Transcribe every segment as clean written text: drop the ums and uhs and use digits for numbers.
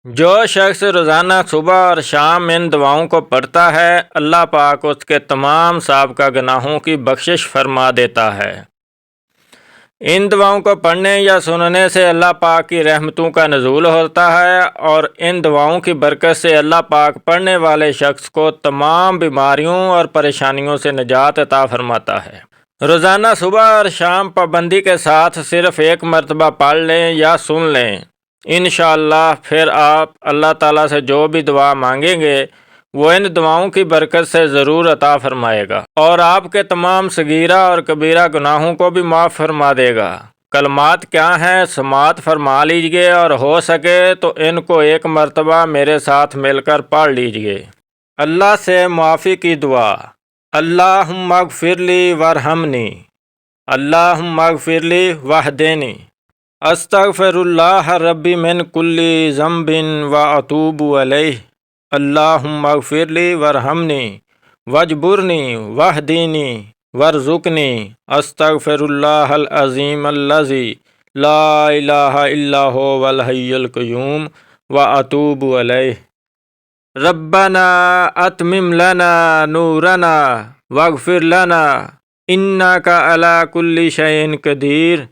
जो शख्स रोज़ाना सुबह और शाम इन दुआओं को पढ़ता है, अल्लाह पाक उसके तमाम साबिक़ा गुनाहों की बख्शिश फरमा देता है। इन दुआओं को पढ़ने या सुनने से अल्लाह पाक की रहमतों का नुज़ूल होता है और इन दुआओं की बरकत से अल्लाह पाक पढ़ने वाले शख्स को तमाम बीमारियों और परेशानियों से निजात अता फरमाता है। रोज़ाना सुबह और शाम पाबंदी के साथ सिर्फ़ एक मरतबा पढ़ लें या सुन लें, इंशाअल्लाह फिर आप अल्लाह ताला से जो भी दुआ मांगेंगे वो इन दुआओं की बरकत से ज़रूर अता फरमाएगा और आपके तमाम सगीरा और कबीरा गुनाहों को भी माफ़ फरमा देगा। कलमात क्या हैं, समात फरमा लीजिए और हो सके तो इनको एक मरतबा मेरे साथ मिलकर पढ़ लीजिए। अल्लाह से माफ़ी की दुआ। अल्लाहुम्मा अग़फ़िरली वरहमनी, अल्लाहुम्मा अग़फ़िरली वहदिनी, अस्तग़फ़िरुल्लाह रब्बी मिन कुल्ली ज़ंबिन व अतूबु अलैह, अल्लाहुम्मा अग़फ़िरली वरहमनी वजबुरनी वहदीनी वरज़ुक़नी, अस्तग़फ़िरुल्लाहल अज़ीम अल्लज़ी ला इलाहा इल्ला हुवल हय्युल क़य्यूम व अतूबु अलैह। रब्बना अतमिम लना नूरना वग़फ़िर लना इन्नका अला कुल्ली शैइन क़दीर।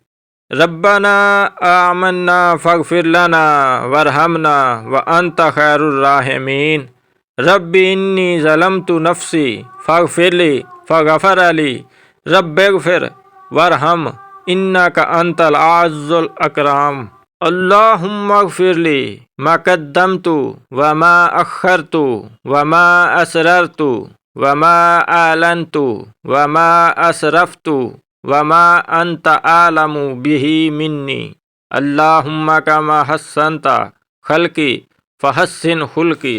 रब्बना आमन्ना फ़ग़फ़िर लना वरहमना व अंत खैरुर राहिमीन। रब्बी इन्नी ज़लमतु नफ़्सी फ़ग़फ़िरली फ़ग़फ़र ली रब्बिग़फ़िर वरहम इन्नका अंतल अज़्ज़ुल अकराम। अल्लाहुम्मा अग़फ़िरली मा क़द्दमतु व मा अख़्ख़रतु व मा असररतु व मा आलनतु व मा असरफ़तु व मा अंत आलमु बिही मिन्नी। अल्लाहुम्मा कमा हस्सनता ख़ल्क़ी फ़हस्सिन ख़ुल्क़ी।